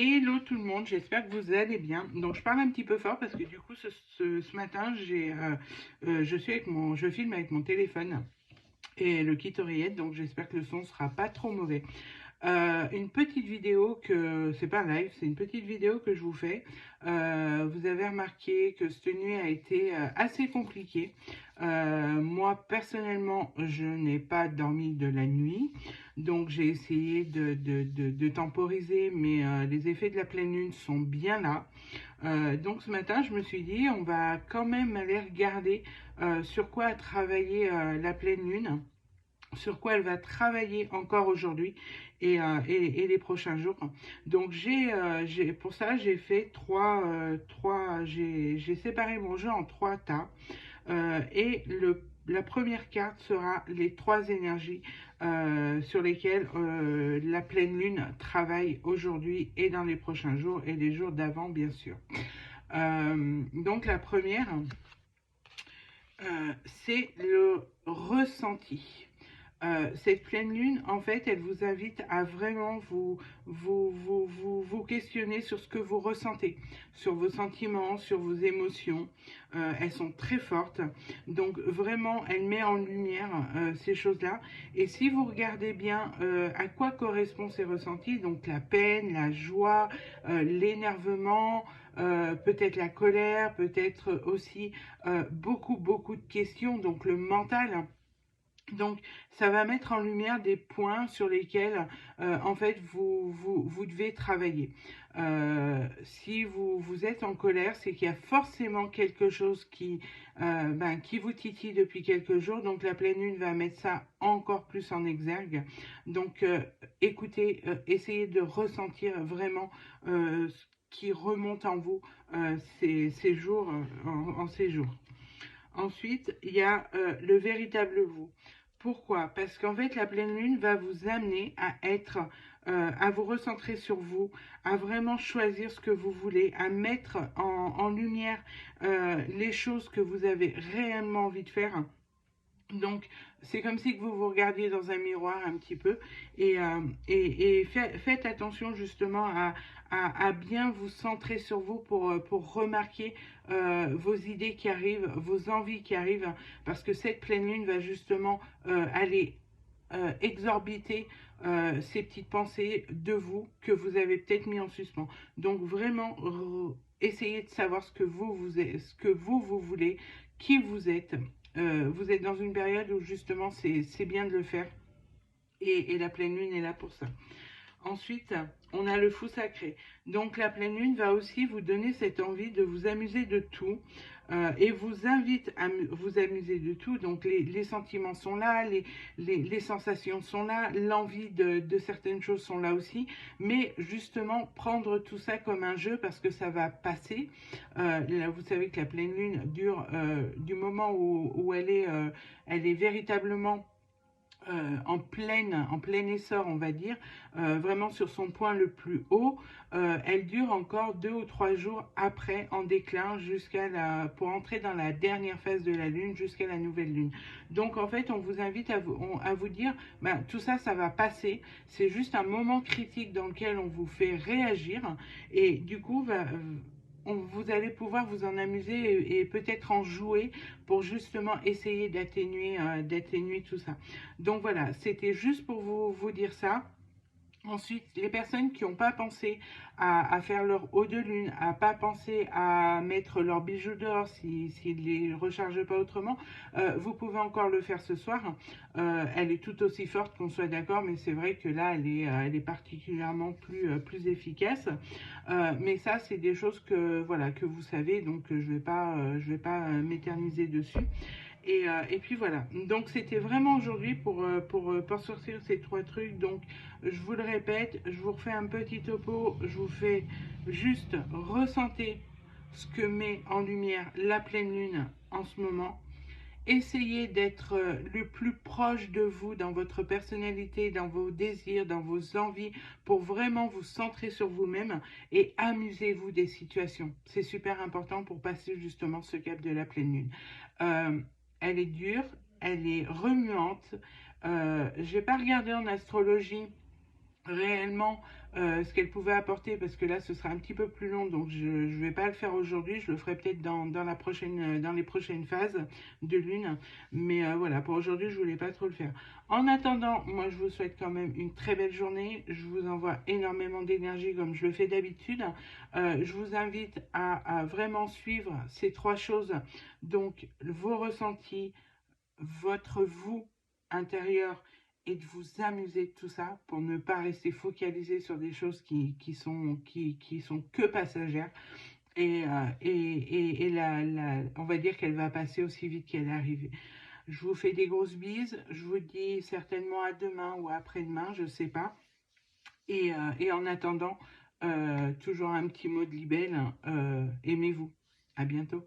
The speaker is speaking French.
Hello tout le monde, j'espère que vous allez bien. Donc je parle un petit peu fort parce que du coup ce matin je filme avec mon téléphone et le kit oreillette, donc j'espère que le son sera pas trop mauvais. Une petite vidéo que c'est pas un live, c'est une petite vidéo que je vous fais. Vous avez remarqué que cette nuit a été assez compliquée. Moi personnellement, je n'ai pas dormi de la nuit, donc j'ai essayé de temporiser, mais les effets de la pleine lune sont bien là. Donc ce matin, je me suis dit, on va quand même aller regarder sur quoi a travaillé la pleine lune, sur quoi elle va travailler encore aujourd'hui et les prochains jours. Donc pour ça j'ai fait j'ai séparé mon jeu en trois tas. La première carte sera les trois énergies sur lesquelles la pleine lune travaille aujourd'hui et dans les prochains jours et les jours d'avant bien sûr. Donc la première, c'est le ressenti. Cette pleine lune, en fait, elle vous invite à vraiment vous questionner sur ce que vous ressentez, sur vos sentiments, sur vos émotions. Elles sont très fortes. Donc, vraiment, elle met en lumière ces choses-là. Et si vous regardez bien à quoi correspondent ces ressentis, donc la peine, la joie, l'énervement, peut-être la colère, peut-être aussi beaucoup de questions, donc le mental. Donc, ça va mettre en lumière des points sur lesquels, en fait, vous devez travailler. Si vous êtes en colère, c'est qu'il y a forcément quelque chose qui vous titille depuis quelques jours. Donc, la pleine lune va mettre ça encore plus en exergue. Donc, écoutez, essayez de ressentir vraiment ce qui remonte en vous ces jours, en ces jours. Ensuite, il y a le véritable vous. Pourquoi? Parce qu'en fait, la pleine lune va vous amener à vous recentrer sur vous, à vraiment choisir ce que vous voulez, à mettre en lumière les choses que vous avez réellement envie de faire. Donc, c'est comme si que vous vous regardiez dans un miroir un petit peu faites attention justement à bien vous centrer sur vous pour remarquer vos idées qui arrivent, vos envies qui arrivent, parce que cette pleine lune va justement aller exorbiter ces petites pensées de vous que vous avez peut-être mis en suspens. Donc vraiment, essayez de savoir ce que vous voulez, qui vous êtes. Vous êtes dans une période où justement c'est bien de le faire et la pleine lune est là pour ça. Ensuite, on a le fou sacré. Donc la pleine lune va aussi vous donner cette envie de vous amuser de tout et vous invite à vous amuser de tout. Donc les sentiments sont là, les sensations sont là, l'envie de certaines choses sont là aussi. Mais justement, prendre tout ça comme un jeu parce que ça va passer. Là, vous savez que la pleine lune dure du moment où elle est véritablement en plein essor, on va dire, vraiment sur son point le plus haut, elle dure encore 2 ou 3 jours après en déclin pour entrer dans la dernière phase de la lune jusqu'à la nouvelle lune. Donc en fait, on vous invite à vous dire, ben, tout ça, ça va passer. C'est juste un moment critique dans lequel on vous fait réagir et du coup, vous allez pouvoir vous en amuser et peut-être en jouer pour justement essayer d'atténuer tout ça. Donc voilà, c'était juste pour vous dire ça. Ensuite, les personnes qui n'ont pas pensé à faire leur eau de lune, à pas pensé à mettre leurs bijoux dehors s'ils ne les rechargent pas autrement, vous pouvez encore le faire ce soir. Elle est tout aussi forte qu'on soit d'accord, mais c'est vrai que là, elle est particulièrement plus efficace. Mais ça, c'est des choses voilà, que vous savez, donc je vais pas m'éterniser dessus. Et puis voilà, donc c'était vraiment aujourd'hui pour sortir ces trois trucs. Donc je vous le répète, je vous refais un petit topo, je vous fais juste ressentir ce que met en lumière la pleine lune en ce moment. Essayez d'être le plus proche de vous dans votre personnalité, dans vos désirs, dans vos envies, pour vraiment vous centrer sur vous-même et amusez-vous des situations. C'est super important pour passer justement ce cap de la pleine lune. Euh, Elle est dure, elle est remuante. J'ai pas regardé en astrologie réellement ce qu'elle pouvait apporter, parce que là ce sera un petit peu plus long, donc je ne vais pas le faire aujourd'hui, je le ferai peut-être dans les prochaines phases de lune, mais voilà, pour aujourd'hui je voulais pas trop le faire. En attendant, moi je vous souhaite quand même une très belle journée, je vous envoie énormément d'énergie comme je le fais d'habitude. Je vous invite à vraiment suivre ces trois choses, donc vos ressentis, votre vous intérieur, et de vous amuser de tout ça pour ne pas rester focalisé sur des choses qui sont que passagères. On va dire qu'elle va passer aussi vite qu'elle est arrivée. Je vous fais des grosses bises. Je vous dis certainement à demain ou après-demain, je sais pas. Et en attendant, toujours un petit mot de libelle, aimez-vous. À bientôt.